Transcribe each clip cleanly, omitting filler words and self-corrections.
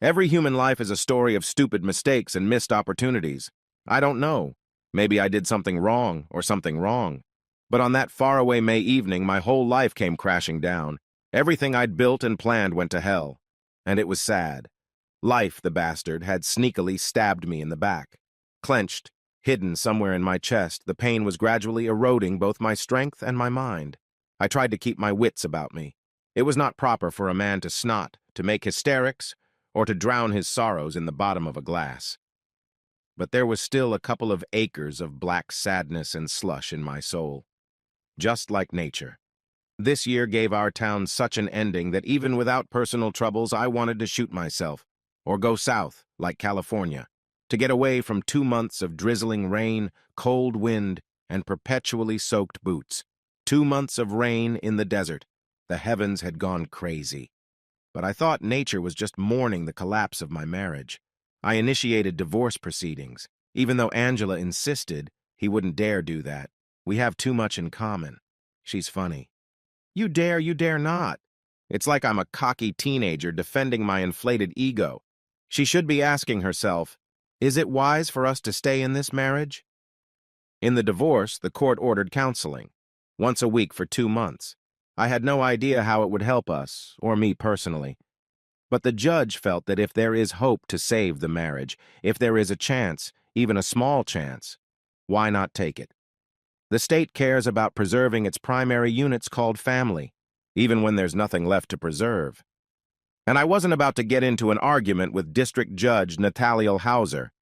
Every human life is a story of stupid mistakes and missed opportunities. I don't know. Maybe I did something wrong or something wrong. But on that faraway May evening, my whole life came crashing down. Everything I'd built and planned went to hell. And it was sad. Life, the bastard, had sneakily stabbed me in the back. Clenched, hidden somewhere in my chest, the pain was gradually eroding both my strength and my mind. I tried to keep my wits about me. It was not proper for a man to snot, to make hysterics, or to drown his sorrows in the bottom of a glass. But there was still a couple of acres of black sadness and slush in my soul. Just like nature. This year gave our town such an ending that even without personal troubles, I wanted to shoot myself, or go south, like California, to get away from 2 months of drizzling rain, cold wind, and perpetually soaked boots. 2 months of rain in the desert. The heavens had gone crazy. But I thought nature was just mourning the collapse of my marriage. I initiated divorce proceedings, even though Angela insisted he wouldn't dare do that. We have too much in common. She's funny. You dare not. It's like I'm a cocky teenager defending my inflated ego. She should be asking herself, is it wise for us to stay in this marriage? In the divorce, the court ordered counseling, once a week for 2 months. I had no idea how it would help us, or me personally. But the judge felt that if there is hope to save the marriage, if there is a chance, even a small chance, why not take it? The state cares about preserving its primary units called family, even when there's nothing left to preserve. And I wasn't about to get into an argument with District Judge Nathaniel Hauser.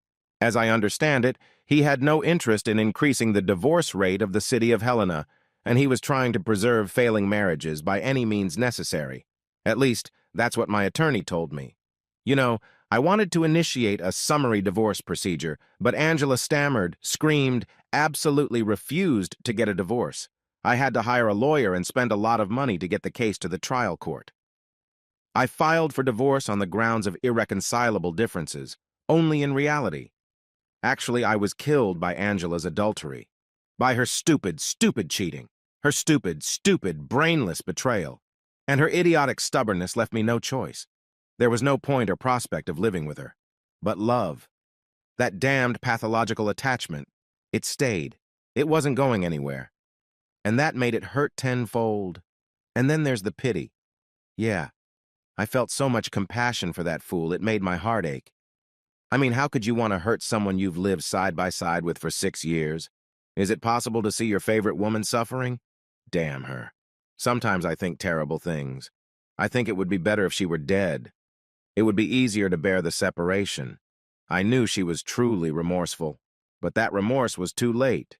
As I understand it, he had no interest in increasing the divorce rate of the city of Helena, and he was trying to preserve failing marriages by any means necessary. At least, that's what my attorney told me. You know, I wanted to initiate a summary divorce procedure, but Angela stammered, screamed, absolutely refused to get a divorce. I had to hire a lawyer and spend a lot of money to get the case to the trial court. I filed for divorce on the grounds of irreconcilable differences, only in reality. Actually, I was killed by Angela's adultery, by her stupid cheating, her stupid, brainless betrayal, and her idiotic stubbornness left me no choice. There was no point or prospect of living with her. But love, that damned pathological attachment, it stayed. It wasn't going anywhere. And that made it hurt tenfold. And then there's the pity. Yeah, I felt so much compassion for that fool, it made my heart ache. I mean, how could you want to hurt someone you've lived side by side with for 6 years? Is it possible to see your favorite woman suffering? Damn her. Sometimes I think terrible things. I think it would be better if she were dead. It would be easier to bear the separation. I knew she was truly remorseful, but that remorse was too late.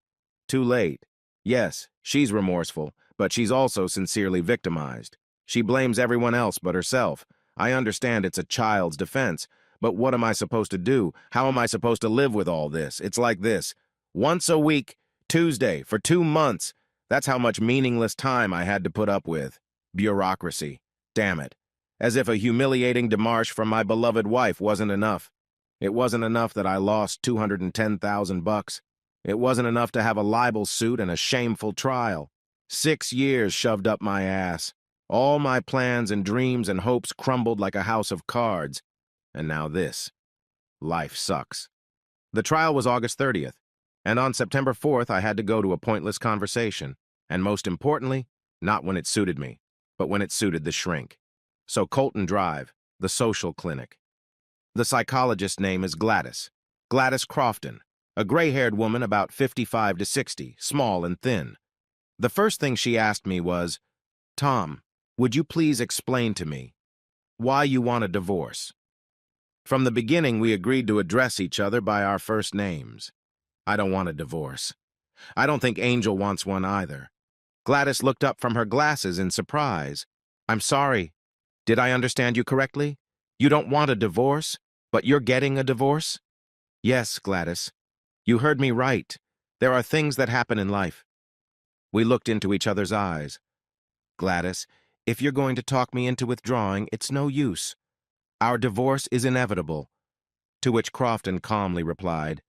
Too late. Yes, she's remorseful, but she's also sincerely victimized. She blames everyone else but herself. I understand it's a child's defense, but what am I supposed to do? How am I supposed to live with all this? It's like this. Once a week, Tuesday, for 2 months. That's how much meaningless time I had to put up with. Bureaucracy. Damn it. As if a humiliating démarche from my beloved wife wasn't enough. It wasn't enough that I lost $210,000. It wasn't enough to have a libel suit and a shameful trial. 6 years shoved up my ass. All my plans and dreams and hopes crumbled like a house of cards. And now this. Life sucks. The trial was August 30th, and on September 4th I had to go to a pointless conversation, and most importantly, not when it suited me, but when it suited the shrink. So Colton Drive, the social clinic. The psychologist's name is Gladys Crofton, a gray-haired woman about 55 to 60, small and thin. The first thing she asked me was, "Tom, would you please explain to me why you want a divorce?" From the beginning, we agreed to address each other by our first names. I don't want a divorce. I don't think Angel wants one either. Gladys looked up from her glasses in surprise. "I'm sorry. Did I understand you correctly? You don't want a divorce, but you're getting a divorce?" "Yes, Gladys. You heard me right. There are things that happen in life." We looked into each other's eyes. "Gladys, if you're going to talk me into withdrawing, it's no use. Our divorce is inevitable." To which Crofton calmly replied,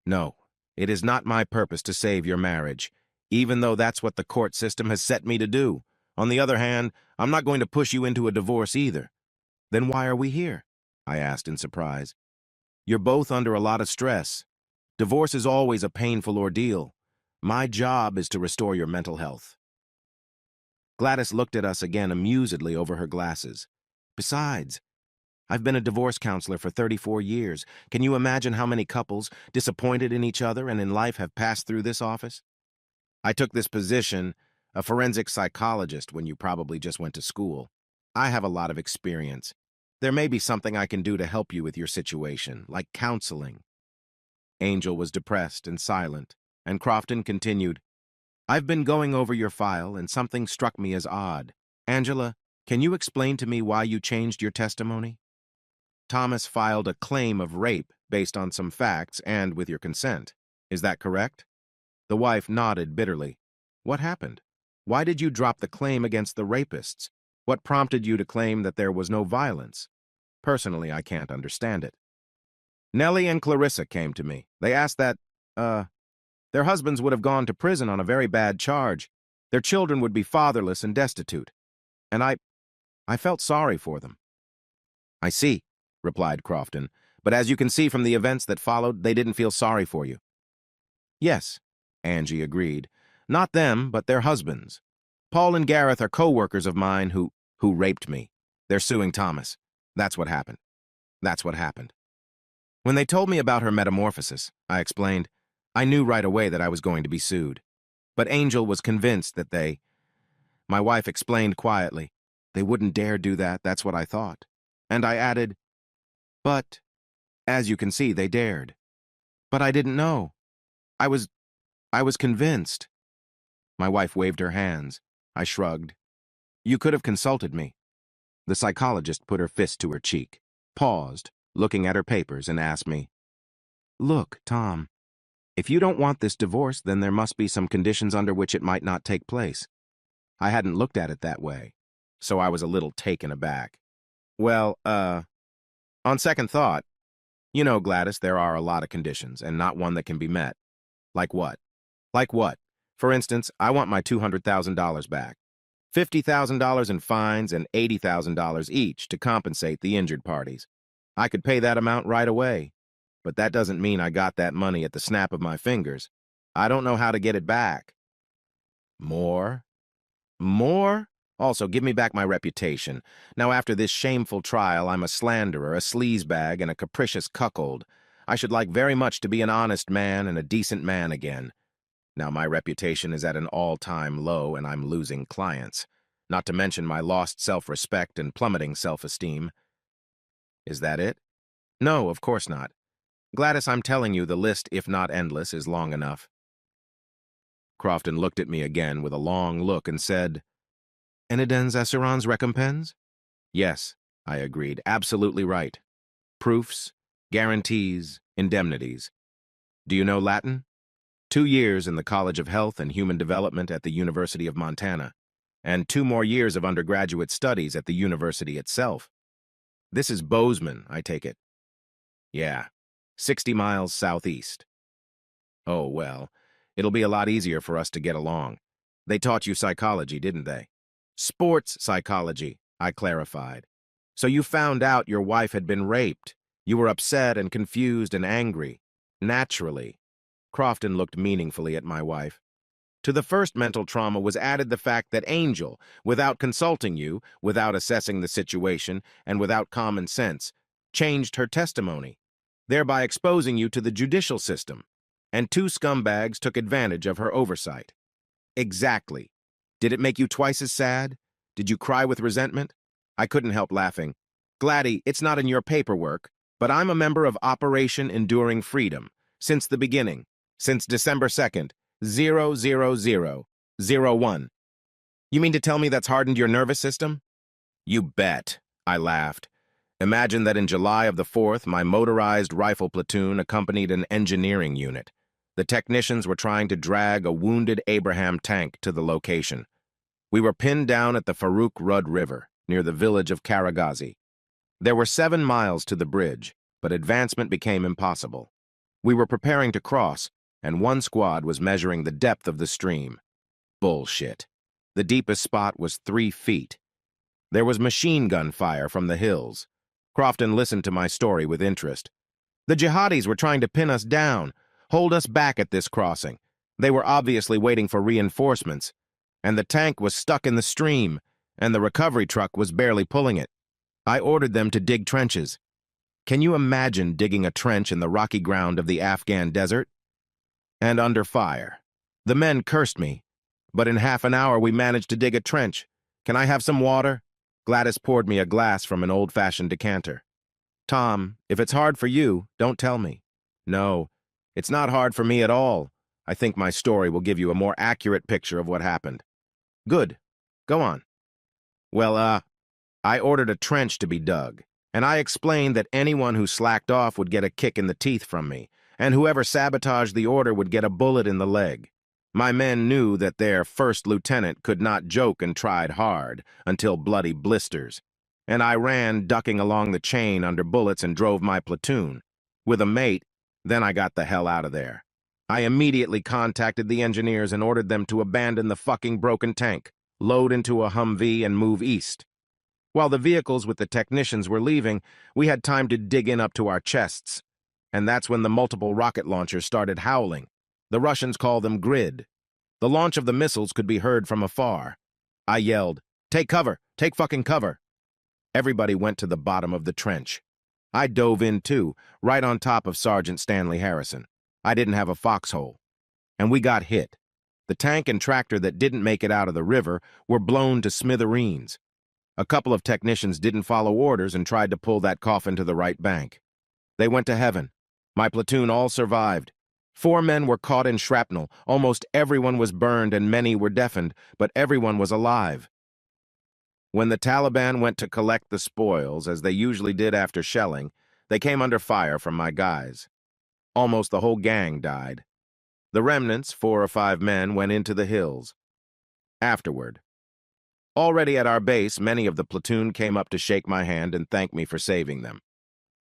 "No, it is not my purpose to save your marriage, even though that's what the court system has set me to do. On the other hand, I'm not going to push you into a divorce either. Then why are we here?" I asked in surprise. You're both under a lot of stress. Divorce is always a painful ordeal. My job is to restore your mental health. Gladys looked at us again amusedly over her glasses. Besides, I've been a divorce counselor for 34 years. Can you imagine how many couples, disappointed in each other and in life, have passed through this office? I took this position, a forensic psychologist, when you probably just went to school. I have a lot of experience. There may be something I can do to help you with your situation, like counseling. Angel was depressed and silent, and Crofton continued, I've been going over your file, and something struck me as odd. Angela, can you explain to me why you changed your testimony? Thomas filed a claim of rape based on some facts and with your consent. Is that correct? The wife nodded bitterly. What happened? Why did you drop the claim against the rapists? What prompted you to claim that there was no violence? Personally, I can't understand it. Nellie and Clarissa came to me. They asked that, their husbands would have gone to prison on a very bad charge. Their children would be fatherless and destitute. And I felt sorry for them. I see, replied Crofton, but as you can see from the events that followed, they didn't feel sorry for you. Yes, Angie agreed. Not them, but their husbands. Paul and Gareth are co-workers of mine who raped me. They're suing Thomas. That's what happened. That's what happened. When they told me about her metamorphosis, I explained, I knew right away that I was going to be sued. But Angel was convinced that my wife explained quietly, they wouldn't dare do that, that's what I thought. And I added, but, as you can see, they dared. But I didn't know. I was convinced. My wife waved her hands. I shrugged. You could have consulted me. The psychologist put her fist to her cheek, paused, looking at her papers, and asked me, Look, Tom, if you don't want this divorce, then there must be some conditions under which it might not take place. I hadn't looked at it that way, so I was a little taken aback. Well, on second thought, you know, Gladys, there are a lot of conditions, and not one that can be met. Like what? Like what? For instance, I want my $200,000 back. $50,000 in fines and $80,000 each to compensate the injured parties. I could pay that amount right away, but that doesn't mean I got that money at the snap of my fingers. I don't know how to get it back. More? More? Also, give me back my reputation. Now, after this shameful trial, I'm a slanderer, a sleazebag, and a capricious cuckold. I should like very much to be an honest man and a decent man again. Now, my reputation is at an all-time low, and I'm losing clients. Not to mention my lost self-respect and plummeting self-esteem. Is that it? No, of course not. Gladys, I'm telling you, the list, if not endless, is long enough. Crofton looked at me again with a long look and said, Enidens assurans recompense? Yes, I agreed. Absolutely right. Proofs, guarantees, indemnities. Do you know Latin? 2 years in the College of Health and Human Development at the University of Montana, and 2 more years of undergraduate studies at the university itself. This is Bozeman, I take it. Yeah, 60 miles southeast. Oh, well, it'll be a lot easier for us to get along. They taught you psychology, didn't they? Sports psychology, I clarified. So you found out your wife had been raped. You were upset and confused and angry. Naturally. Crofton looked meaningfully at my wife. To the first mental trauma was added the fact that Angel, without consulting you, without assessing the situation, and without common sense, changed her testimony, thereby exposing you to the judicial system, and 2 scumbags took advantage of her oversight. Exactly. Did it make you twice as sad? Did you cry with resentment? I couldn't help laughing. Gladdy, it's not in your paperwork, but I'm a member of Operation Enduring Freedom, since the beginning. Since December 2nd, 00001. You mean to tell me that's hardened your nervous system? You bet, I laughed. Imagine that in July of the 4th, my motorized rifle platoon accompanied an engineering unit. The technicians were trying to drag a wounded Abraham tank to the location. We were pinned down at the Farouk Rudd River, near the village of Karagazi. There were 7 miles to the bridge, but advancement became impossible. We were preparing to cross, and one squad was measuring the depth of the stream. Bullshit. The deepest spot was 3 feet. There was machine gun fire from the hills. Crofton listened to my story with interest. The jihadis were trying to pin us down, hold us back at this crossing. They were obviously waiting for reinforcements, and the tank was stuck in the stream, and the recovery truck was barely pulling it. I ordered them to dig trenches. Can you imagine digging a trench in the rocky ground of the Afghan desert? And under fire. The men cursed me, but in half an hour we managed to dig a trench. Can I have some water? Gladys poured me a glass from an old-fashioned decanter. Tom, if it's hard for you, don't tell me. No, it's not hard for me at all. I think my story will give you a more accurate picture of what happened. Good. Go on. Well, I ordered a trench to be dug, and I explained that anyone who slacked off would get a kick in the teeth from me, and whoever sabotaged the order would get a bullet in the leg. My men knew that their first lieutenant could not joke and tried hard until bloody blisters, and I ran ducking along the chain under bullets and drove my platoon. With a mate, then I got the hell out of there. I immediately contacted the engineers and ordered them to abandon the fucking broken tank, load into a Humvee, and move east. While the vehicles with the technicians were leaving, we had time to dig in up to our chests. And that's when the multiple rocket launchers started howling. The Russians call them grid. The launch of the missiles could be heard from afar. I yelled, "Take cover! Take fucking cover!" Everybody went to the bottom of the trench. I dove in too, right on top of Sergeant Stanley Harrison. I didn't have a foxhole. And we got hit. The tank and tractor that didn't make it out of the river were blown to smithereens. A couple of technicians didn't follow orders and tried to pull that coffin to the right bank. They went to heaven. My platoon all survived. 4 men were caught in shrapnel. Almost everyone was burned and many were deafened, but everyone was alive. When the Taliban went to collect the spoils, as they usually did after shelling, they came under fire from my guys. Almost the whole gang died. The remnants, 4 or 5 men, went into the hills. Afterward. Already at our base, many of the platoon came up to shake my hand and thank me for saving them.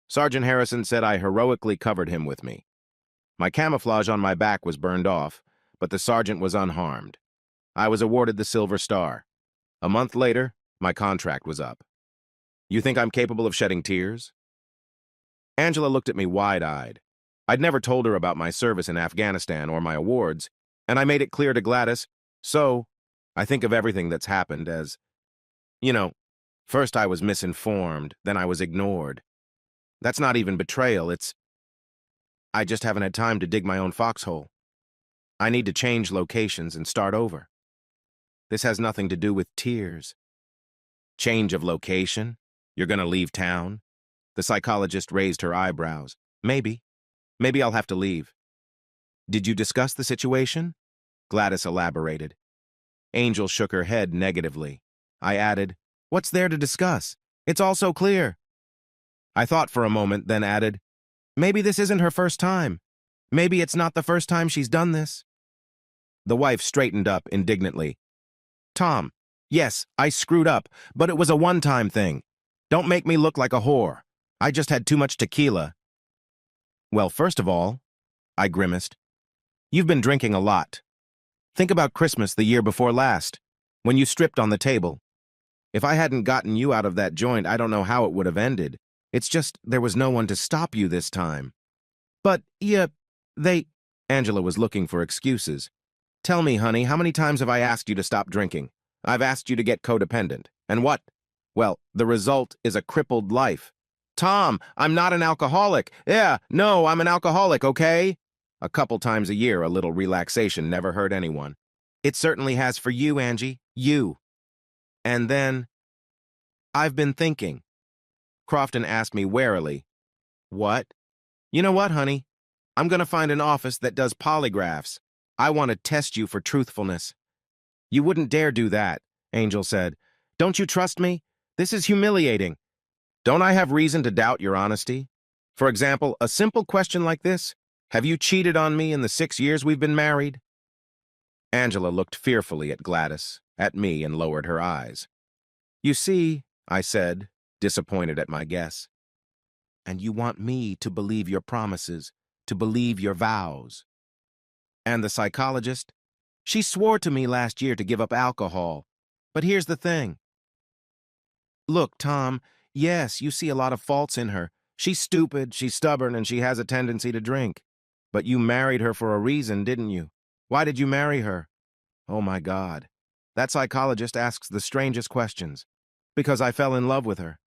Sergeant Harrison said I heroically covered him with me. My camouflage on my back was burned off, but the sergeant was unharmed. I was awarded the Silver Star. A month later, my contract was up. You think I'm capable of shedding tears? Angela looked at me wide-eyed. I'd never told her about my service in Afghanistan or my awards, and I made it clear to Gladys, so I think of everything that's happened as, first I was misinformed, then I was ignored. That's not even betrayal, I just haven't had time to dig my own foxhole. I need to change locations and start over. This has nothing to do with tears. Change of location? You're gonna leave town? The psychologist raised her eyebrows. Maybe. Maybe I'll have to leave. Did you discuss the situation? Gladys elaborated. Angel shook her head negatively. I added, What's there to discuss? It's all so clear. I thought for a moment, then added, Maybe this isn't her first time. Maybe it's not the first time she's done this. The wife straightened up indignantly. Tom, yes, I screwed up, but it was a one-time thing. Don't make me look like a whore. I just had too much tequila. Well, first of all, I grimaced, you've been drinking a lot. Think about Christmas the year before last, when you stripped on the table. If I hadn't gotten you out of that joint, I don't know how it would have ended. It's just there was no one to stop you this time. But, Angela was looking for excuses. Tell me, honey, how many times have I asked you to stop drinking? I've asked you to get codependent. And what? Well, the result is a crippled life. Tom, I'm not an alcoholic. Yeah, no, I'm an alcoholic, okay? A couple times a year, a little relaxation never hurt anyone. It certainly has for you, Angie. You. And then, I've been thinking. Crofton asked me warily, What? You know what, honey? I'm gonna find an office that does polygraphs. I want to test you for truthfulness. You wouldn't dare do that, Angel said. Don't you trust me? This is humiliating. Don't I have reason to doubt your honesty? For example, a simple question like this. Have you cheated on me in the 6 years we've been married? Angela looked fearfully at Gladys, at me, and lowered her eyes. You see, I said, disappointed at my guess. And you want me to believe your promises, to believe your vows. And the psychologist? She swore to me last year to give up alcohol. But here's the thing. Look, Tom, Yes, you see a lot of faults in her. She's stupid, she's stubborn, and she has a tendency to drink. But you married her for a reason, didn't you? Why did you marry her? Oh my God. That psychologist asks the strangest questions. Because I fell in love with her.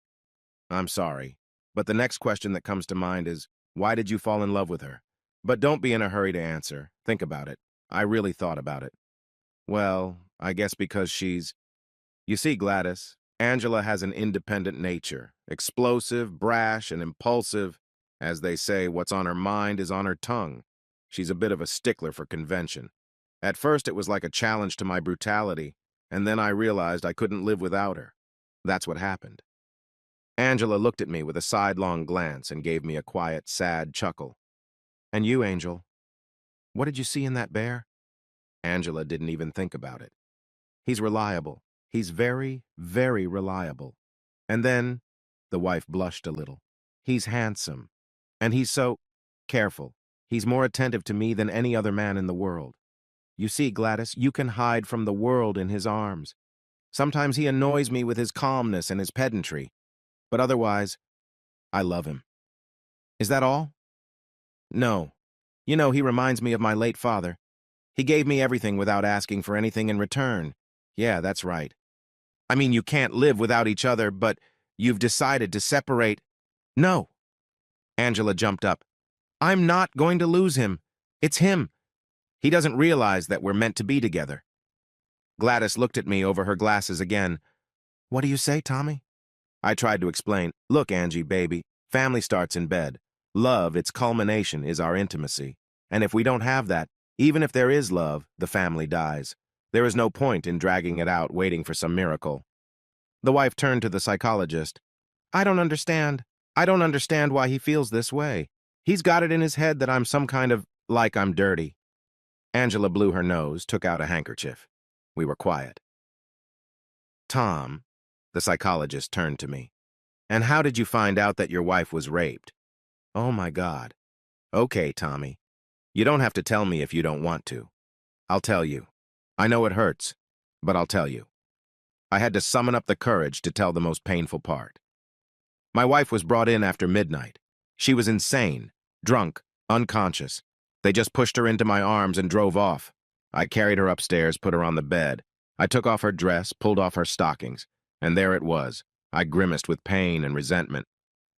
I'm sorry. But the next question that comes to mind is, why did you fall in love with her? But don't be in a hurry to answer. Think about it. I really thought about it. Well, I guess because she's... You see, Gladys, Angela has an independent nature, explosive, brash, and impulsive. As they say, what's on her mind is on her tongue. She's a bit of a stickler for convention. At first, it was like a challenge to my brutality, and then I realized I couldn't live without her. That's what happened. Angela looked at me with a sidelong glance and gave me a quiet, sad chuckle. And you, Angel, what did you see in that bear? Angela didn't even think about it. He's reliable. He's very, very reliable. And then, the wife blushed a little. He's handsome. And he's so careful. He's more attentive to me than any other man in the world. You see, Gladys, you can hide from the world in his arms. Sometimes he annoys me with his calmness and his pedantry. But otherwise, I love him. Is that all? No. You know, he reminds me of my late father. He gave me everything without asking for anything in return. Yeah, that's right. I mean, you can't live without each other, but you've decided to separate. No. Angela jumped up. I'm not going to lose him. It's him. He doesn't realize that we're meant to be together. Gladys looked at me over her glasses again. What do you say, Tommy? I tried to explain. Look, Angie, baby, family starts in bed. Love, its culmination, is our intimacy. And if we don't have that, even if there is love, the family dies. There is no point in dragging it out, waiting for some miracle. The wife turned to the psychologist. I don't understand. I don't understand why he feels this way. He's got it in his head that I'm some kind of, like I'm dirty. Angela blew her nose, took out a handkerchief. We were quiet. Tom, the psychologist turned to me. And how did you find out that your wife was raped? Oh my God. Okay, Tommy. You don't have to tell me if you don't want to. I'll tell you. I know it hurts, but I'll tell you. I had to summon up the courage to tell the most painful part. My wife was brought in after midnight. She was insane, drunk, unconscious. They just pushed her into my arms and drove off. I carried her upstairs, put her on the bed. I took off her dress, pulled off her stockings, and there it was. I grimaced with pain and resentment.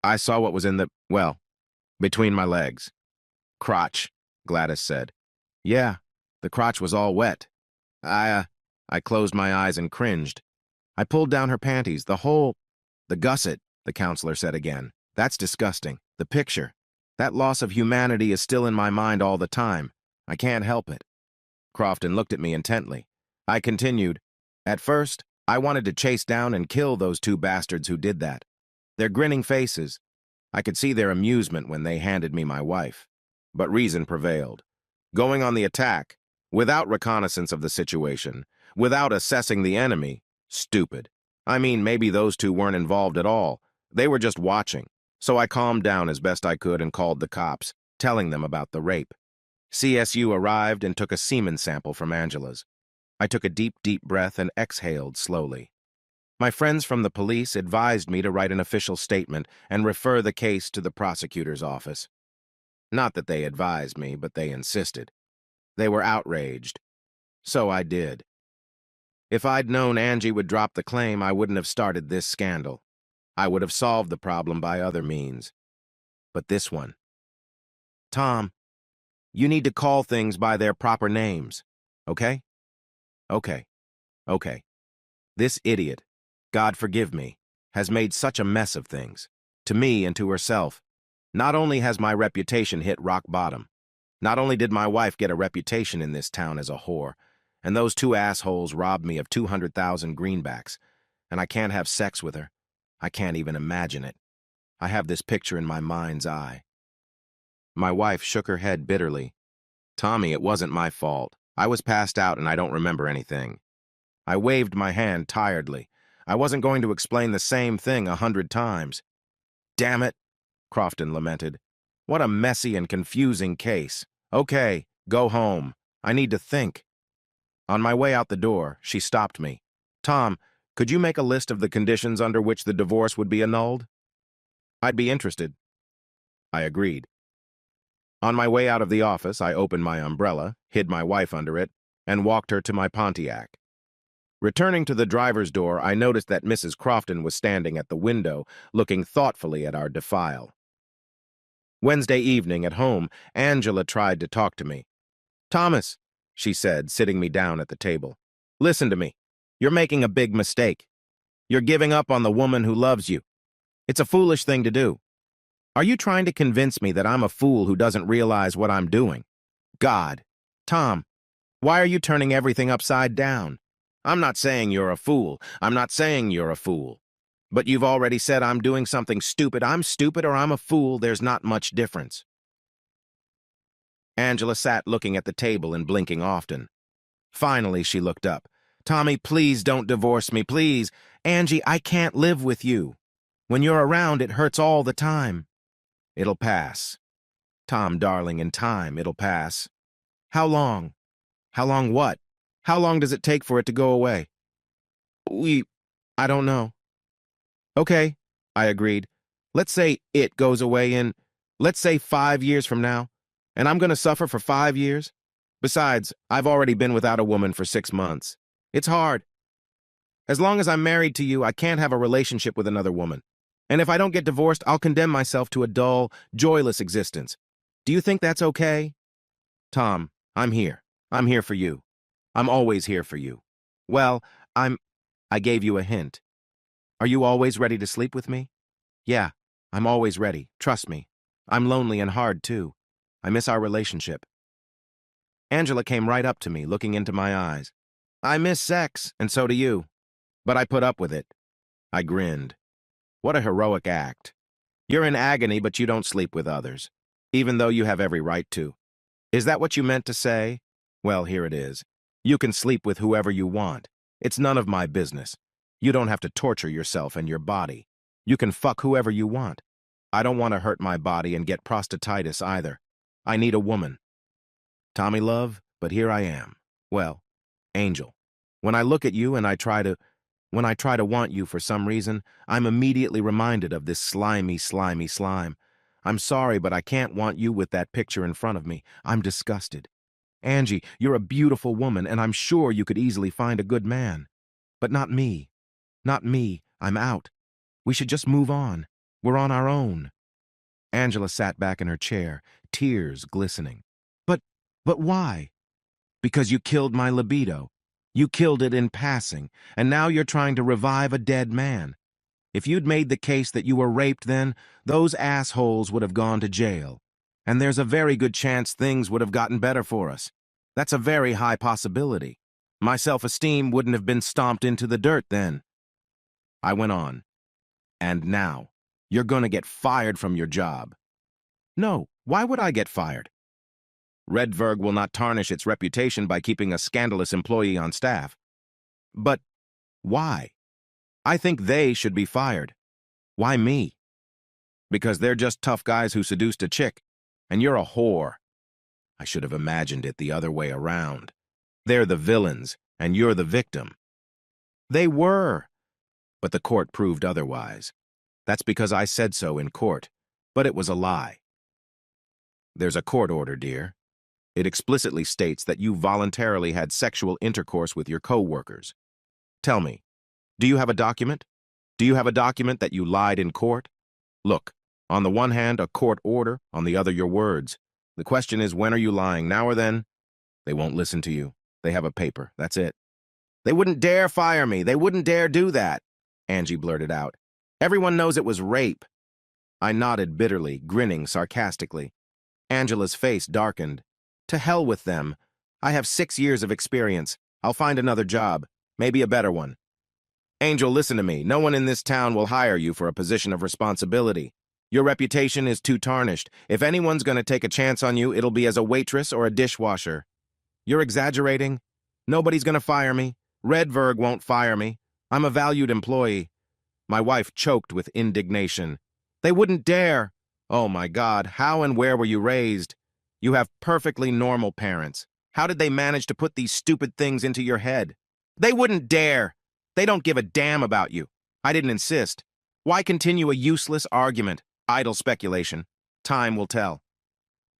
I saw what was in between my legs. Crotch, Gladys said. Yeah, the crotch was all wet. I closed my eyes and cringed. I pulled down her panties, the gusset, the counselor said again. That's disgusting. The picture. That loss of humanity is still in my mind all the time. I can't help it. Crofton looked at me intently. I continued. At first, I wanted to chase down and kill those two bastards who did that. Their grinning faces. I could see their amusement when they handed me my wife. But reason prevailed. Going on the attack, without reconnaissance of the situation, without assessing the enemy, stupid. I mean, maybe those two weren't involved at all. They were just watching. So I calmed down as best I could and called the cops, telling them about the rape. CSU arrived and took a semen sample from Angela's. I took a deep, deep breath and exhaled slowly. My friends from the police advised me to write an official statement and refer the case to the prosecutor's office. Not that they advised me, but they insisted. They were outraged. So I did. If I'd known Angie would drop the claim, I wouldn't have started this scandal. I would have solved the problem by other means. But this one. Tom, you need to call things by their proper names, okay? Okay. This idiot, God forgive me, has made such a mess of things. To me and to herself. Not only has my reputation hit rock bottom, not only did my wife get a reputation in this town as a whore, and those two assholes robbed me of 200,000 greenbacks, and I can't have sex with her. I can't even imagine it. I have this picture in my mind's eye. My wife shook her head bitterly. Tommy, it wasn't my fault. I was passed out and I don't remember anything. I waved my hand tiredly. I wasn't going to explain the same thing 100 times. Damn it, Crofton lamented. What a messy and confusing case. Okay, go home. I need to think. On my way out the door, she stopped me. Tom, Could you make a list of the conditions under which the divorce would be annulled? I'd be interested. I agreed. On my way out of the office, I opened my umbrella, hid my wife under it, and walked her to my Pontiac. Returning to the driver's door, I noticed that Mrs. Crofton was standing at the window, looking thoughtfully at our defile. Wednesday evening at home, Angela tried to talk to me. "Thomas," she said, sitting me down at the table, "listen to me. You're making a big mistake. You're giving up on the woman who loves you. It's a foolish thing to do. Are you trying to convince me that I'm a fool who doesn't realize what I'm doing? God, Tom, why are you turning everything upside down? I'm not saying you're a fool. I'm not saying you're a fool. But you've already said I'm doing something stupid. I'm stupid or I'm a fool. There's not much difference." Angela sat looking at the table and blinking often. Finally, she looked up. "Tommy, please don't divorce me, please. Angie, I can't live with you. When you're around, it hurts all the time." "It'll pass. Tom, darling, in time, it'll pass." "How long?" "How long what? How long does it take for it to go away?" I don't know." "Okay," I agreed. "Let's say it goes away in, let's say 5 years from now, and I'm going to suffer for 5 years? Besides, I've already been without a woman for 6 months. It's hard. As long as I'm married to you, I can't have a relationship with another woman. And if I don't get divorced, I'll condemn myself to a dull, joyless existence. Do you think that's okay?" "Tom, I'm here. I'm here for you. I'm always here for you." "Well, I gave you a hint. Are you always ready to sleep with me?" "Yeah, I'm always ready. Trust me. I'm lonely and hard, too. I miss our relationship." Angela came right up to me, looking into my eyes. "I miss sex, and so do you. But I put up with it." I grinned. "What a heroic act. You're in agony, but you don't sleep with others, even though you have every right to. Is that what you meant to say? Well, here it is. You can sleep with whoever you want. It's none of my business. You don't have to torture yourself and your body. You can fuck whoever you want. I don't want to hurt my body and get prostatitis either. I need a woman. Tommy love, but here I am. Well, Angel, when I look at you and when I try to want you for some reason, I'm immediately reminded of this slimy, slimy slime. I'm sorry, but I can't want you with that picture in front of me. I'm disgusted. Angie, you're a beautiful woman, and I'm sure you could easily find a good man. But not me. Not me. I'm out. We should just move on. We're on our own." Angela sat back in her chair, tears glistening. But why?" "Because you killed my libido. You killed it in passing, and now you're trying to revive a dead man. If you'd made the case that you were raped then, those assholes would have gone to jail. And there's a very good chance things would have gotten better for us. That's a very high possibility. My self-esteem wouldn't have been stomped into the dirt then." I went on. "And now, you're going to get fired from your job." "No, why would I get fired?" "Redverg will not tarnish its reputation by keeping a scandalous employee on staff." "But why?" "I think they should be fired." "Why me?" "Because they're just tough guys who seduced a chick, and you're a whore." I should have imagined it the other way around. They're the villains, and you're the victim. "They were." But the court proved otherwise. That's because I said so in court, but it was a lie. There's a court order, dear. It explicitly states that you voluntarily had sexual intercourse with your co-workers. Tell me, do you have a document? Do you have a document that you lied in court? Look, on the one hand, a court order, on the other, your words. The question is, when are you lying, now or then? They won't listen to you. They have a paper, that's it. "They wouldn't dare fire me. They wouldn't dare do that," Angie blurted out. "Everyone knows it was rape." I nodded bitterly, grinning sarcastically. Angela's face darkened. "To hell with them. I have 6 years of experience. I'll find another job, maybe a better one." "Angel, listen to me. No one in this town will hire you for a position of responsibility. Your reputation is too tarnished. If anyone's going to take a chance on you, it'll be as a waitress or a dishwasher." "You're exaggerating. Nobody's going to fire me. Redverg won't fire me. I'm a valued employee." My wife choked with indignation. "They wouldn't dare." "Oh my God, how and where were you raised? You have perfectly normal parents. How did they manage to put these stupid things into your head?" "They wouldn't dare." They don't give a damn about you. I didn't insist. Why continue a useless argument? Idle speculation. Time will tell.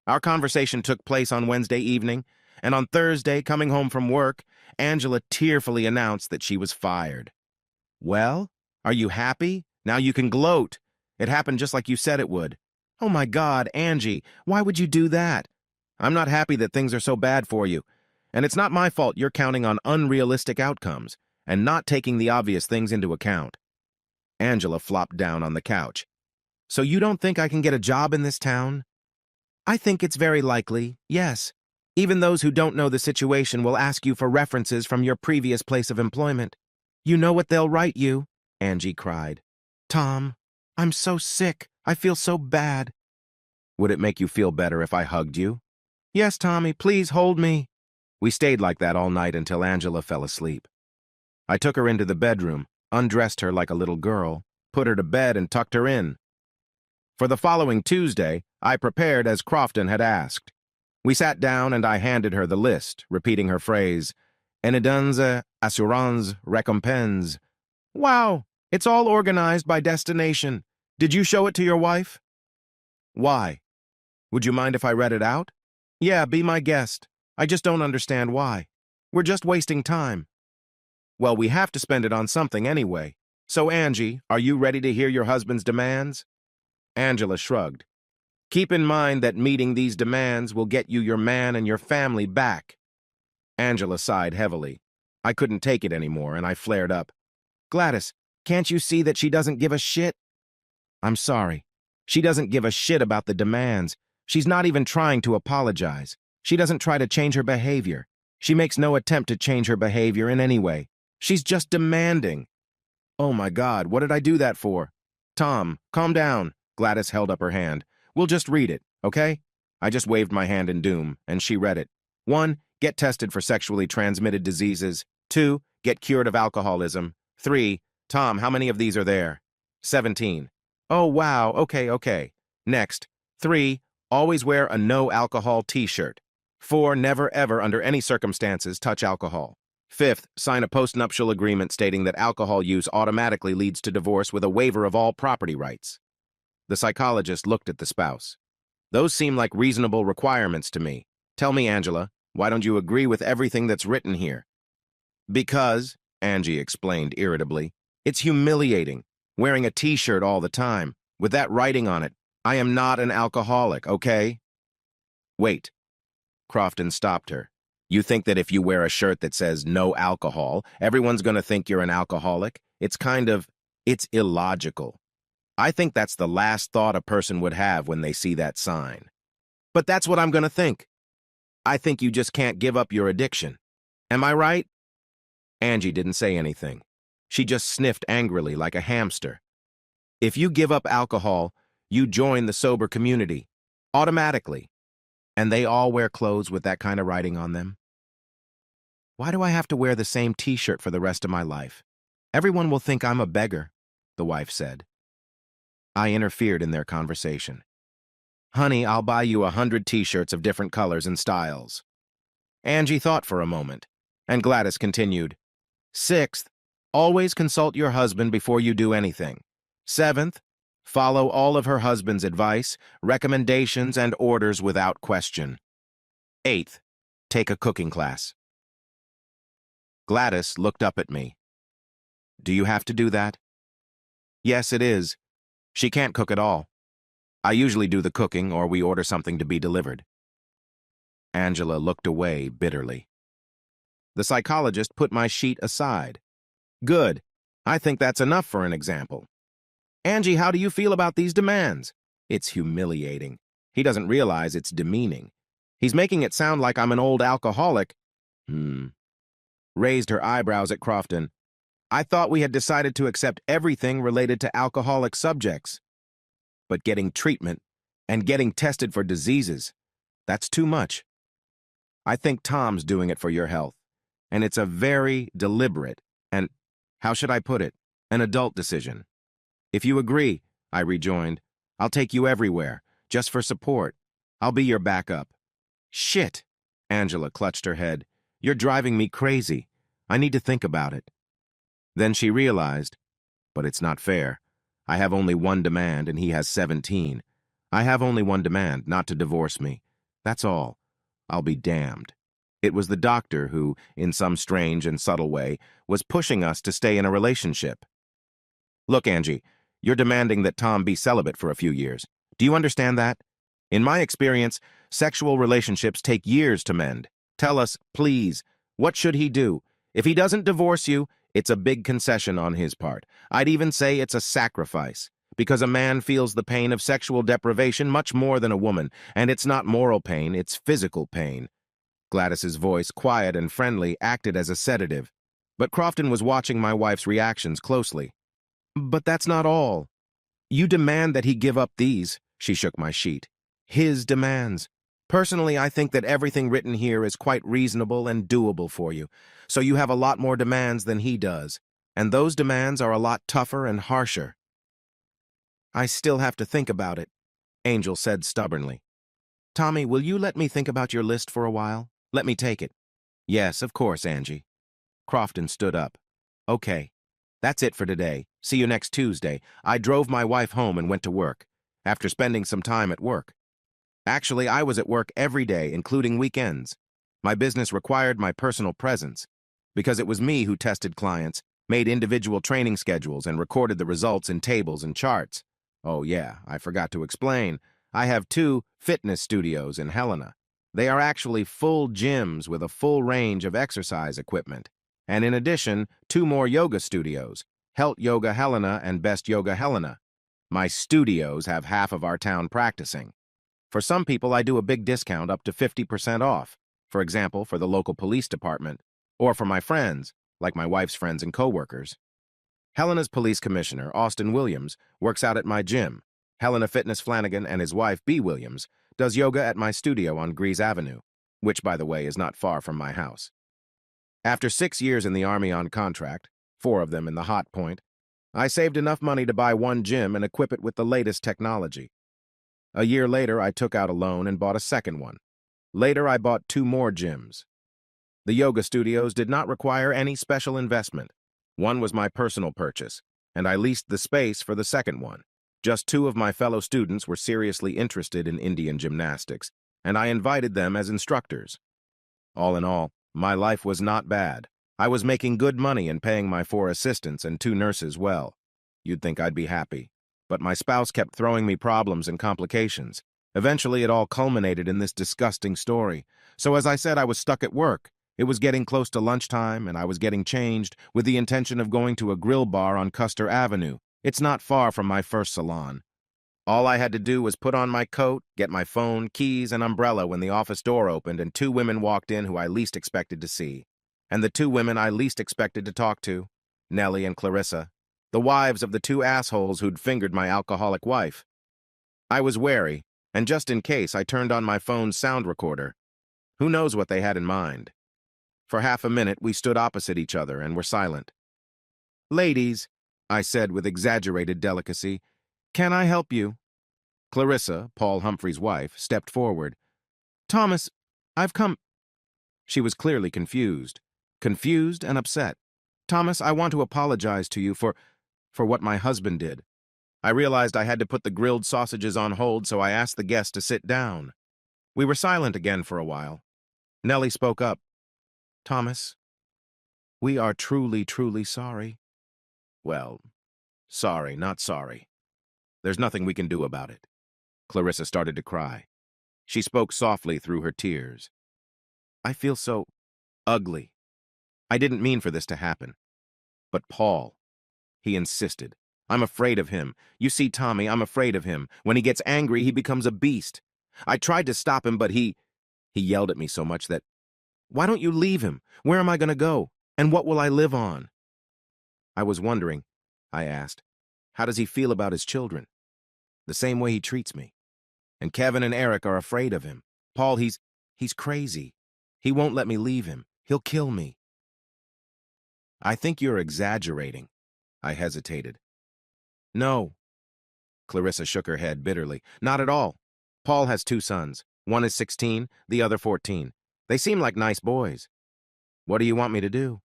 Our conversation took place on Wednesday evening, and on Thursday, coming home from work, Angela tearfully announced that she was fired. Well, are you happy? Now you can gloat. It happened just like you said it would. Oh my God, Angie, why would you do that? I'm not happy that things are so bad for you. And it's not my fault you're counting on unrealistic outcomes and not taking the obvious things into account. Angela flopped down on the couch. So you don't think I can get a job in this town? I think it's very likely, yes. Even those who don't know the situation will ask you for references from your previous place of employment. You know what they'll write you, Angie cried. Tom, I'm so sick. I feel so bad. Would it make you feel better if I hugged you? Yes, Tommy, please hold me. We stayed like that all night until Angela fell asleep. I took her into the bedroom, undressed her like a little girl, put her to bed and tucked her in. For the following Tuesday, I prepared as Crofton had asked. We sat down and I handed her the list, repeating her phrase, Enidenza assurance recompense. Wow, it's all organized by destination. Did you show it to your wife? Why? Would you mind if I read it out? Yeah, be my guest. I just don't understand why. We're just wasting time. Well, we have to spend it on something anyway. So, Angie, are you ready to hear your husband's demands? Angela shrugged. Keep in mind that meeting these demands will get you your man and your family back. Angela sighed heavily. I couldn't take it anymore, and I flared up. Gladys, can't you see that she doesn't give a shit? I'm sorry. She doesn't give a shit about the demands. She's not even trying to apologize. She doesn't try to change her behavior. She makes no attempt to change her behavior in any way. She's just demanding. Oh my God, what did I do that for? Tom, calm down. Gladys held up her hand. We'll just read it, okay? I just waved my hand in doom, and she read it. 1. Get tested for sexually transmitted diseases. 2. Get cured of alcoholism. 3. Tom, how many of these are there? 17. Oh, wow, okay. Next. 3. Always wear a no-alcohol t-shirt. 4. Never, ever, under any circumstances, touch alcohol. 5th, sign a postnuptial agreement stating that alcohol use automatically leads to divorce with a waiver of all property rights. The psychologist looked at the spouse. Those seem like reasonable requirements to me. Tell me, Angela, why don't you agree with everything that's written here? Because, Angie explained irritably, it's humiliating, wearing a t-shirt all the time, with that writing on it. I am not an alcoholic, okay? Wait. Crofton stopped her. You think that if you wear a shirt that says no alcohol, everyone's going to think you're an alcoholic? It's illogical. I think that's the last thought a person would have when they see that sign. But that's what I'm going to think. I think you just can't give up your addiction. Am I right? Angie didn't say anything. She just sniffed angrily like a hamster. If you give up alcohol, you join the sober community. Automatically. And they all wear clothes with that kind of writing on them. Why do I have to wear the same t-shirt for the rest of my life? Everyone will think I'm a beggar, the wife said. I interfered in their conversation. Honey, I'll buy you 100 t-shirts of different colors and styles. Angie thought for a moment, and Gladys continued. 6th, always consult your husband before you do anything. 7th, follow all of her husband's advice, recommendations, and orders without question. 8th, take a cooking class. Gladys looked up at me. Do you have to do that? Yes, it is. She can't cook at all. I usually do the cooking or we order something to be delivered. Angela looked away bitterly. The psychologist put my sheet aside. Good. I think that's enough for an example. Angie, how do you feel about these demands? It's humiliating. He doesn't realize it's demeaning. He's making it sound like I'm an old alcoholic. Raised her eyebrows at Crofton. I thought we had decided to accept everything related to alcoholic subjects. But getting treatment and getting tested for diseases, that's too much. I think Tom's doing it for your health, and it's a very deliberate and, how should I put it, an adult decision. If you agree, I rejoined, I'll take you everywhere, just for support. I'll be your backup. Shit, Angela clutched her head. You're driving me crazy. I need to think about it. Then she realized, but it's not fair. I have only one demand and he has 17. I have only one demand, not to divorce me. That's all. I'll be damned. It was the doctor who, in some strange and subtle way, was pushing us to stay in a relationship. Look, Angie, you're demanding that Tom be celibate for a few years. Do you understand that? In my experience, sexual relationships take years to mend. Tell us, please, what should he do? If he doesn't divorce you, it's a big concession on his part. I'd even say it's a sacrifice, because a man feels the pain of sexual deprivation much more than a woman, and it's not moral pain, it's physical pain. Gladys's voice, quiet and friendly, acted as a sedative. But Crofton was watching my wife's reactions closely. But that's not all. You demand that he give up these, she shook my sheet. His demands. Personally, I think that everything written here is quite reasonable and doable for you, so you have a lot more demands than he does, and those demands are a lot tougher and harsher. I still have to think about it, Angel said stubbornly. Tommy, will you let me think about your list for a while? Let me take it. Yes, of course, Angie. Crofton stood up. Okay. That's it for today. See you next Tuesday. I drove my wife home and went to work, after spending some time at work. Actually, I was at work every day, including weekends. My business required my personal presence, because it was me who tested clients, made individual training schedules, and recorded the results in tables and charts. Oh yeah, I forgot to explain. I have 2 fitness studios in Helena. They are actually full gyms with a full range of exercise equipment. And in addition, 2 more yoga studios, Helt Yoga Helena and Best Yoga Helena. My studios have half of our town practicing. For some people, I do a big discount up to 50% off, for example, for the local police department, or for my friends, like my wife's friends and coworkers. Helena's police commissioner, Austin Williams, works out at my gym. Helena Fitness Flanagan and his wife, B. Williams, does yoga at my studio on Grease Avenue, which, by the way, is not far from my house. After 6 years in the Army on contract, 4 of them in the hot point, I saved enough money to buy one gym and equip it with the latest technology. A year later, I took out a loan and bought a second one. Later, I bought 2 more gyms. The yoga studios did not require any special investment. One was my personal purchase, and I leased the space for the second one. Just 2 of my fellow students were seriously interested in Indian gymnastics, and I invited them as instructors. All in all, my life was not bad. I was making good money and paying my 4 assistants and 2 nurses well. You'd think I'd be happy. But my spouse kept throwing me problems and complications. Eventually, it all culminated in this disgusting story. So as I said, I was stuck at work. It was getting close to lunchtime, and I was getting changed with the intention of going to a grill bar on Custer Avenue. It's not far from my first salon. All I had to do was put on my coat, get my phone, keys, and umbrella when the office door opened and 2 women walked in who I least expected to see. And the 2 women I least expected to talk to, Nellie and Clarissa, the wives of the 2 assholes who'd fingered my alcoholic wife. I was wary, and just in case, I turned on my phone's sound recorder. Who knows what they had in mind? For half a minute, we stood opposite each other and were silent. Ladies, I said with exaggerated delicacy, can I help you? Clarissa, Paul Humphrey's wife, stepped forward. Thomas, I've come... She was clearly confused and upset. Thomas, I want to apologize to you for what my husband did. I realized I had to put the grilled sausages on hold, so I asked the guest to sit down. We were silent again for a while. Nellie spoke up. Thomas, we are truly, truly sorry. Well, sorry, not sorry. There's nothing we can do about it. Clarissa started to cry. She spoke softly through her tears. I feel so ugly. I didn't mean for this to happen. But Paul, he insisted. I'm afraid of him. You see, Tommy, I'm afraid of him. When he gets angry, he becomes a beast. I tried to stop him, but he yelled at me so much that, why don't you leave him? Where am I going to go? And what will I live on? I was wondering, I asked, how does he feel about his children? The same way he treats me. And Kevin and Eric are afraid of him. Paul, he's crazy. He won't let me leave him. He'll kill me. I think you're exaggerating. I hesitated. No. Clarissa shook her head bitterly. Not at all. Paul has 2 sons. One is 16, the other 14. They seem like nice boys. What do you want me to do?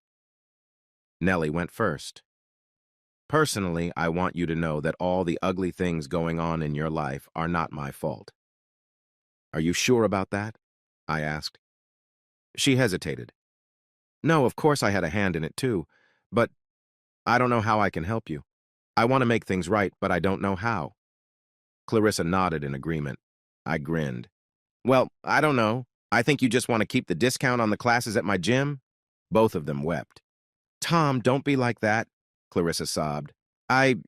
Nellie went first. Personally, I want you to know that all the ugly things going on in your life are not my fault. Are you sure about that? I asked. She hesitated. No, of course I had a hand in it too, but I don't know how I can help you. I want to make things right, but I don't know how. Clarissa nodded in agreement. I grinned. Well, I don't know. I think you just want to keep the discount on the classes at my gym? Both of them wept. Tom, don't be like that, Clarissa sobbed. I'm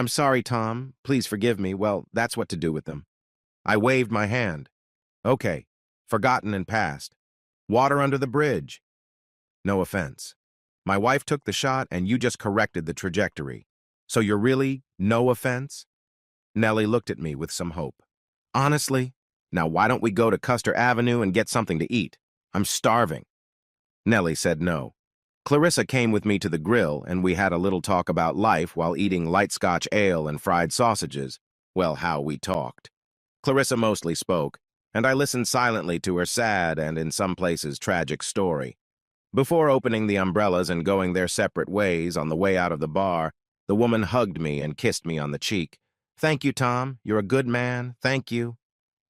sorry, Tom. Please forgive me. Well, that's what to do with them. I waved my hand. Okay, forgotten and past. Water under the bridge. No offense. My wife took the shot and you just corrected the trajectory. So you're really no offense? Nellie looked at me with some hope. Honestly? Now why don't we go to Custer Avenue and get something to eat? I'm starving. Nellie said no. Clarissa came with me to the grill and we had a little talk about life while eating light Scotch ale and fried sausages. Well, how we talked. Clarissa mostly spoke, and I listened silently to her sad and, in some places, tragic story. Before opening the umbrellas and going their separate ways on the way out of the bar, the woman hugged me and kissed me on the cheek. Thank you, Tom. You're a good man. Thank you.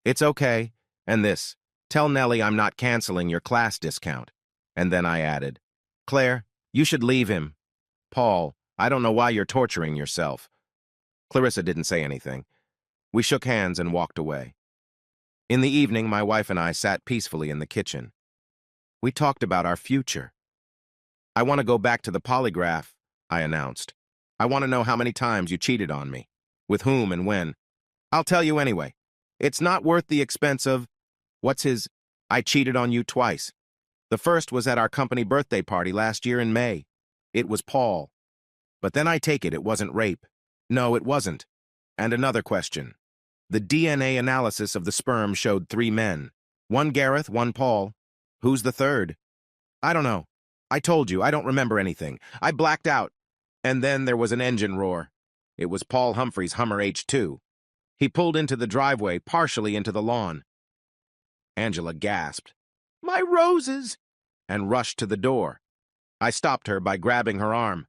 It's okay. And this, tell Nellie I'm not canceling your class discount. And then I added, Claire, you should leave him. Paul, I don't know why you're torturing yourself. Clarissa didn't say anything. We shook hands and walked away. In the evening, my wife and I sat peacefully in the kitchen. We talked about our future. I want to go back to the polygraph, I announced. I want to know how many times you cheated on me, with whom and when. I'll tell you anyway. It's not worth the expense of, I cheated on you twice. The first was at our company birthday party last year in May. It was Paul. But then I take it wasn't rape. No, it wasn't. And another question. The DNA analysis of the sperm showed 3 men. 1 Gareth, 1 Paul. Who's the third? I don't know. I told you, I don't remember anything. I blacked out. And then there was an engine roar. It was Paul Humphrey's Hummer H2. He pulled into the driveway, partially into the lawn. Angela gasped, "My roses!" and rushed to the door. I stopped her by grabbing her arm.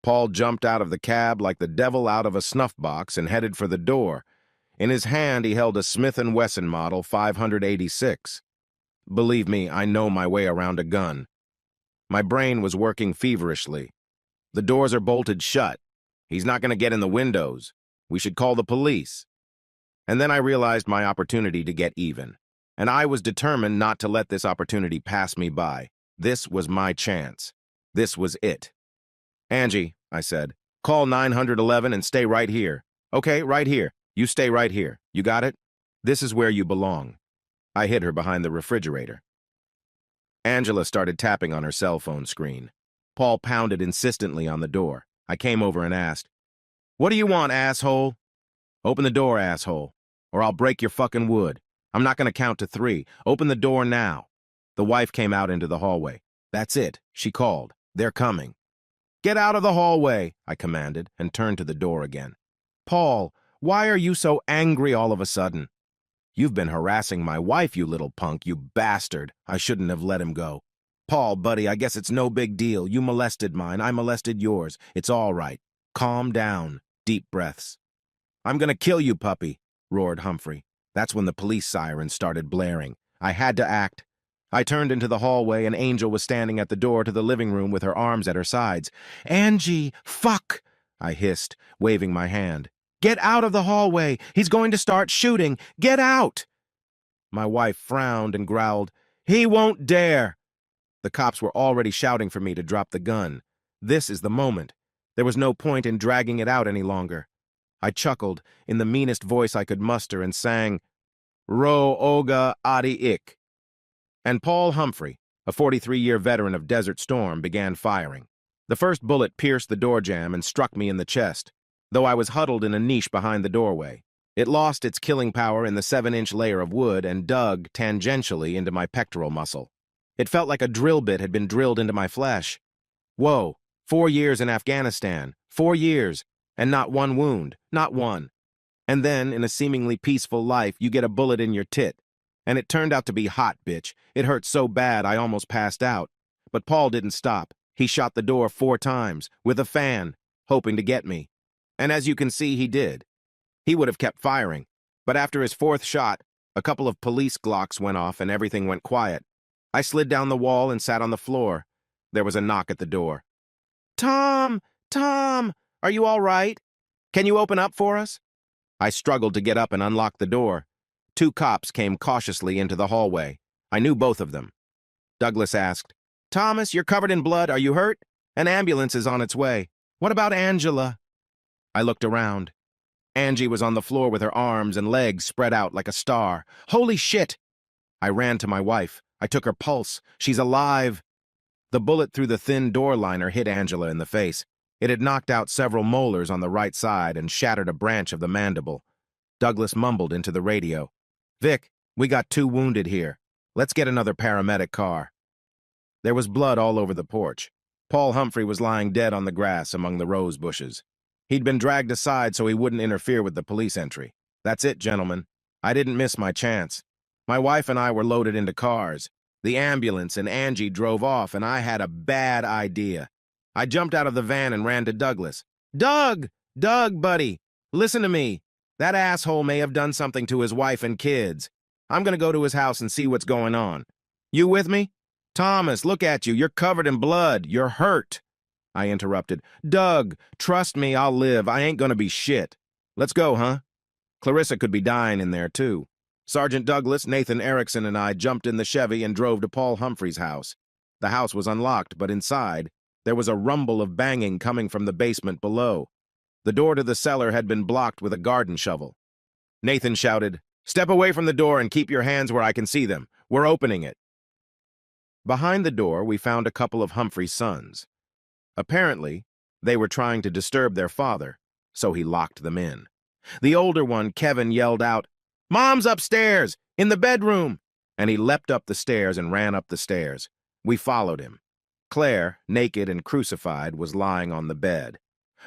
Paul jumped out of the cab like the devil out of a snuff box and headed for the door. In his hand, he held a Smith & Wesson Model 586. Believe me, I know my way around a gun. My brain was working feverishly. The doors are bolted shut. He's not going to get in the windows. We should call the police. And then I realized my opportunity to get even. And I was determined not to let this opportunity pass me by. This was my chance. This was it. Angie, I said, call 911 and stay right here. Okay, right here. You stay right here. You got it? This is where you belong. I hid her behind the refrigerator. Angela started tapping on her cell phone screen. Paul pounded insistently on the door. I came over and asked, "What do you want, asshole?" "Open the door, asshole, or I'll break your fucking wood. I'm not going to count to 3. Open the door now." The wife came out into the hallway. "That's it," she called. "They're coming." "Get out of the hallway," I commanded, and turned to the door again. "Paul, why are you so angry all of a sudden?" "You've been harassing my wife, you little punk, you bastard. I shouldn't have let him go." "Paul, buddy, I guess it's no big deal. You molested mine, I molested yours. It's all right. Calm down." Deep breaths. "I'm gonna kill you, puppy," roared Humphrey. That's when the police siren started blaring. I had to act. I turned into the hallway and Angel was standing at the door to the living room with her arms at her sides. "Angie, fuck!" I hissed, waving my hand. "Get out of the hallway! He's going to start shooting! Get out!" My wife frowned and growled, "He won't dare!" The cops were already shouting for me to drop the gun. This is the moment. There was no point in dragging it out any longer. I chuckled in the meanest voice I could muster and sang, "Ro Oga Adi Ik." And Paul Humphrey, a 43-year veteran of Desert Storm, began firing. The first bullet pierced the door jamb and struck me in the chest, though I was huddled in a niche behind the doorway. It lost its killing power in the 7-inch layer of wood and dug tangentially into my pectoral muscle. It felt like a drill bit had been drilled into my flesh. Whoa, 4 years in Afghanistan, 4 years, and not one wound, not one. And then, in a seemingly peaceful life, you get a bullet in your tit. And it turned out to be hot, bitch. It hurt so bad I almost passed out. But Paul didn't stop. He shot the door 4 times, with a fan. hoping to get me. And as you can see, he did. He would have kept firing, but after his fourth shot, a couple of police Glocks went off and everything went quiet. I slid down the wall and sat on the floor. There was a knock at the door. "Tom! Tom! Are you all right? Can you open up for us?" I struggled to get up and unlock the door. Two cops came cautiously into the hallway. I knew both of them. Douglas asked, "Thomas, you're covered in blood. Are you hurt? An ambulance is on its way. What about Angela?" I looked around. Angie was on the floor with her arms and legs spread out like a star. "Holy shit!" I ran to my wife. I took her pulse. "She's alive." The bullet through the thin door liner hit Angela in the face. It had knocked out several molars on the right side and shattered a branch of the mandible. Douglas mumbled into the radio, "Vic, we got 2 wounded here. Let's get another paramedic car." There was blood all over the porch. Paul Humphrey was lying dead on the grass among the rose bushes. He'd been dragged aside so he wouldn't interfere with the police entry. That's it, gentlemen. I didn't miss my chance. My wife and I were loaded into cars. The ambulance and Angie drove off, and I had a bad idea. I jumped out of the van and ran to Douglas. Doug, buddy, listen to me. That asshole may have done something to his wife and kids. I'm going to go to his house and see what's going on. You with me? Thomas, look at you. You're covered in blood. You're hurt." I interrupted. "Doug, trust me, I'll live. I ain't going to be shit. Let's go, huh?" Clarissa could be dying in there, too. Sergeant Douglas, Nathan Erickson, and I jumped in the Chevy and drove to Paul Humphrey's house. The house was unlocked, but inside, there was a rumble of banging coming from the basement below. The door to the cellar had been blocked with a garden shovel. Nathan shouted, "Step away from the door and keep your hands where I can see them. We're opening it." Behind the door, we found a couple of Humphrey's sons. Apparently, they were trying to disturb their father, so he locked them in. The older one, Kevin, yelled out, "Mom's upstairs, in the bedroom!" And he leapt up the stairs and ran up the stairs. We followed him. Claire, naked and crucified, was lying on the bed.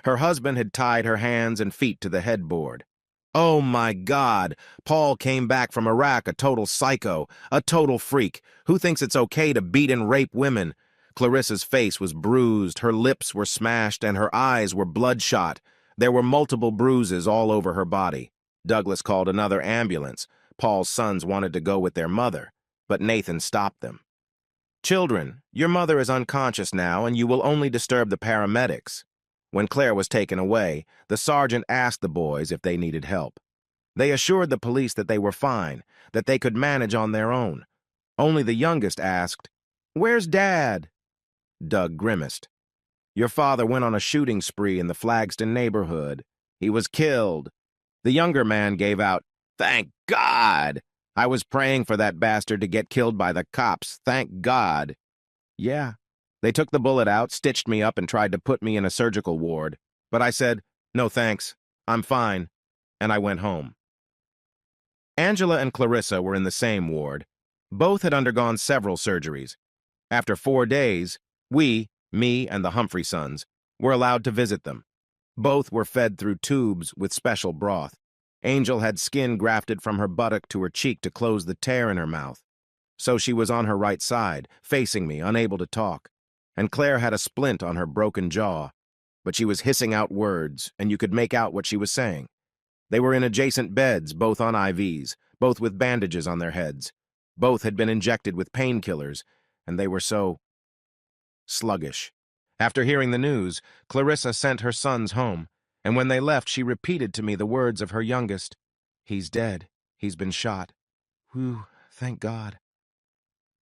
Her husband had tied her hands and feet to the headboard. Oh my God! Paul came back from Iraq a total psycho, a total freak, who thinks it's okay to beat and rape women. Clarissa's face was bruised, her lips were smashed, and her eyes were bloodshot. There were multiple bruises all over her body. Douglas called another ambulance. Paul's sons wanted to go with their mother, but Nathan stopped them. "Children, your mother is unconscious now, and you will only disturb the paramedics." When Claire was taken away, the sergeant asked the boys if they needed help. They assured the police that they were fine, that they could manage on their own. Only the youngest asked, "Where's Dad?" Doug grimaced. "Your father went on a shooting spree in the Flagston neighborhood. He was killed." The younger man gave out, "Thank God! I was praying for that bastard to get killed by the cops. Thank God." "Yeah. They took the bullet out, stitched me up, and tried to put me in a surgical ward. But I said, 'No thanks. I'm fine.' And I went home." Angela and Clarissa were in the same ward. Both had undergone several surgeries. After 4 days, me and the Humphrey sons, were allowed to visit them. Both were fed through tubes with special broth. Angel had skin grafted from her buttock to her cheek to close the tear in her mouth. So she was on her right side, facing me, unable to talk. And Claire had a splint on her broken jaw. But she was hissing out words, and you could make out what she was saying. They were in adjacent beds, both on IVs, both with bandages on their heads. Both had been injected with painkillers, and they were so sluggish. After hearing the news, Clarissa sent her sons home, and when they left, she repeated to me the words of her youngest. "He's dead. He's been shot. Whew, thank God."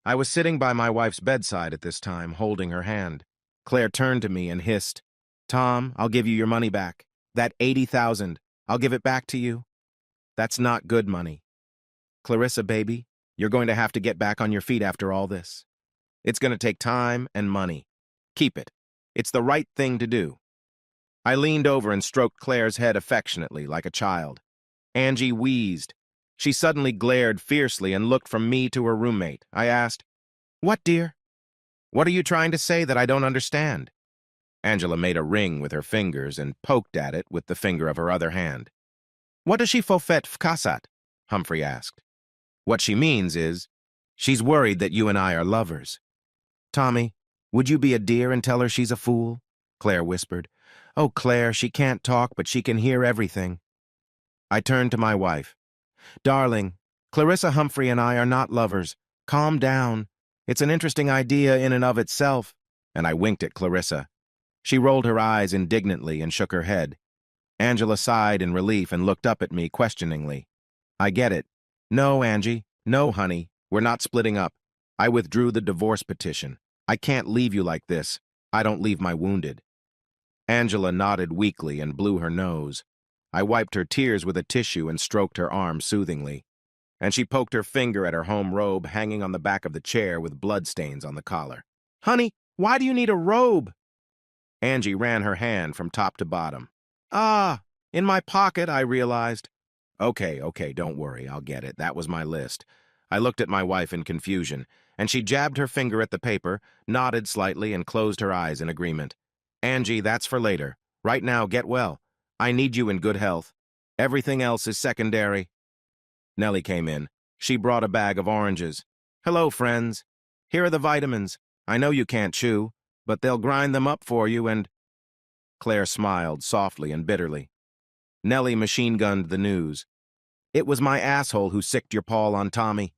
I was sitting by my wife's bedside at this time, holding her hand. Claire turned to me and hissed, "Tom, I'll give you your money back. That 80,000, I'll give it back to you." "That's not good money." "Clarissa, baby, you're going to have to get back on your feet after all this. It's going to take time and money. Keep it. It's the right thing to do." I leaned over and stroked Claire's head affectionately, like a child. Angie wheezed. She suddenly glared fiercely and looked from me to her roommate. I asked, "What, dear? What are you trying to say that I don't understand?" Angela made a ring with her fingers and poked at it with the finger of her other hand. "What does she fofet fkasat?" Humphrey asked. "What she means is, she's worried that you and I are lovers." "Tommy, would you be a dear and tell her she's a fool?" Claire whispered. Oh, Claire, she can't talk, but she can hear everything. I turned to my wife. Darling, Clarissa Humphrey and I are not lovers. Calm down. It's an interesting idea in and of itself. And I winked at Clarissa. She rolled her eyes indignantly and shook her head. Angela sighed in relief and looked up at me questioningly. I get it. No, Angie. No, honey. We're not splitting up. I withdrew the divorce petition. I can't leave you like this. I don't leave my wounded. Angela nodded weakly and blew her nose. I wiped her tears with a tissue and stroked her arm soothingly. And she poked her finger at her home robe hanging on the back of the chair with bloodstains on the collar. Honey, why do you need a robe? Angie ran her hand from top to bottom. Ah, in my pocket, I realized. Okay, don't worry, I'll get it. That was my list. I looked at my wife in confusion, and she jabbed her finger at the paper, nodded slightly, and closed her eyes in agreement. Angie, that's for later. Right now, get well. I need you in good health. Everything else is secondary. Nellie came in. She brought a bag of oranges. Hello, friends. Here are the vitamins. I know you can't chew, but they'll grind them up for you and... Claire smiled softly and bitterly. Nellie machine-gunned the news. It was my asshole who sicked your Paul on Tommy.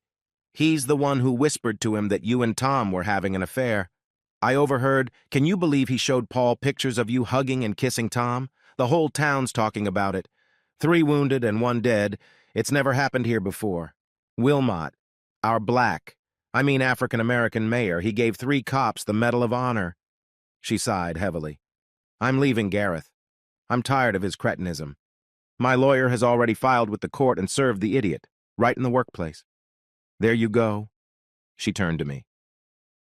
He's the one who whispered to him that you and Tom were having an affair. I overheard, can you believe he showed Paul pictures of you hugging and kissing Tom? The whole town's talking about it. 3 wounded and 1 dead. It's never happened here before. Wilmot, our African-American mayor, he gave 3 cops the Medal of Honor. She sighed heavily. I'm leaving Gareth. I'm tired of his cretinism. My lawyer has already filed with the court and served the idiot, right in the workplace. There you go. She turned to me.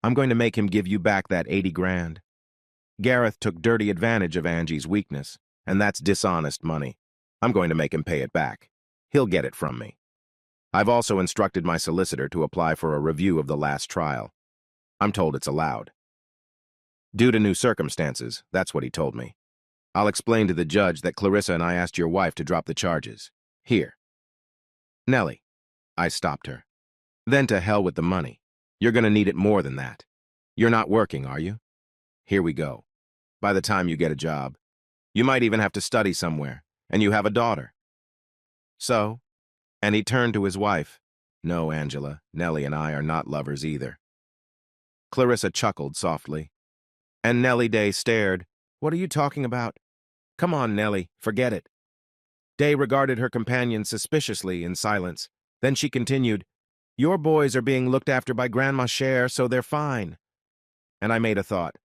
I'm going to make him give you back that 80 grand. Gareth took dirty advantage of Angie's weakness, and that's dishonest money. I'm going to make him pay it back. He'll get it from me. I've also instructed my solicitor to apply for a review of the last trial. I'm told it's allowed. Due to new circumstances, that's what he told me. I'll explain to the judge that Clarissa and I asked your wife to drop the charges. Here. Nellie. I stopped her. Then to hell with the money. You're going to need it more than that. You're not working, are you? Here we go. By the time you get a job, you might even have to study somewhere, and you have a daughter. So? And he turned to his wife. No, Angela, Nellie and I are not lovers either. Clarissa chuckled softly. And Nellie Day stared. What are you talking about? Come on, Nellie, forget it. Day regarded her companion suspiciously in silence. Then she continued, Your boys are being looked after by Grandma Cher, so they're fine. And I made a thought.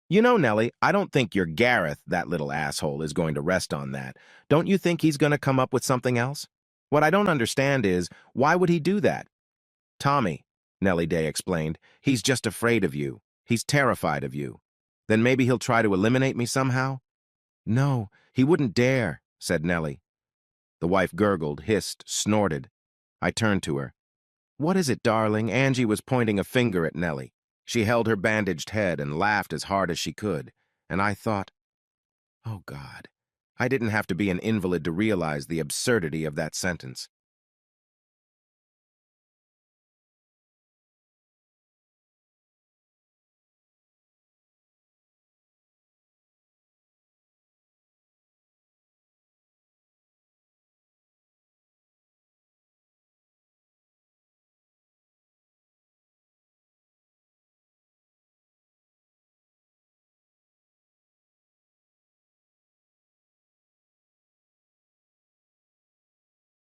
You know, Nellie, I don't think your Gareth, that little asshole, is going to rest on that. Don't you think he's going to come up with something else? What I don't understand is, why would he do that? Tommy, Nellie Day explained, he's just afraid of you. He's terrified of you. Then maybe he'll try to eliminate me somehow? No, he wouldn't dare, said Nellie. The wife gurgled, hissed, snorted. I turned to her. What is it, darling? Angie was pointing a finger at Nellie. She held her bandaged head and laughed as hard as she could. And I thought, oh, God, I didn't have to be an invalid to realize the absurdity of that sentence.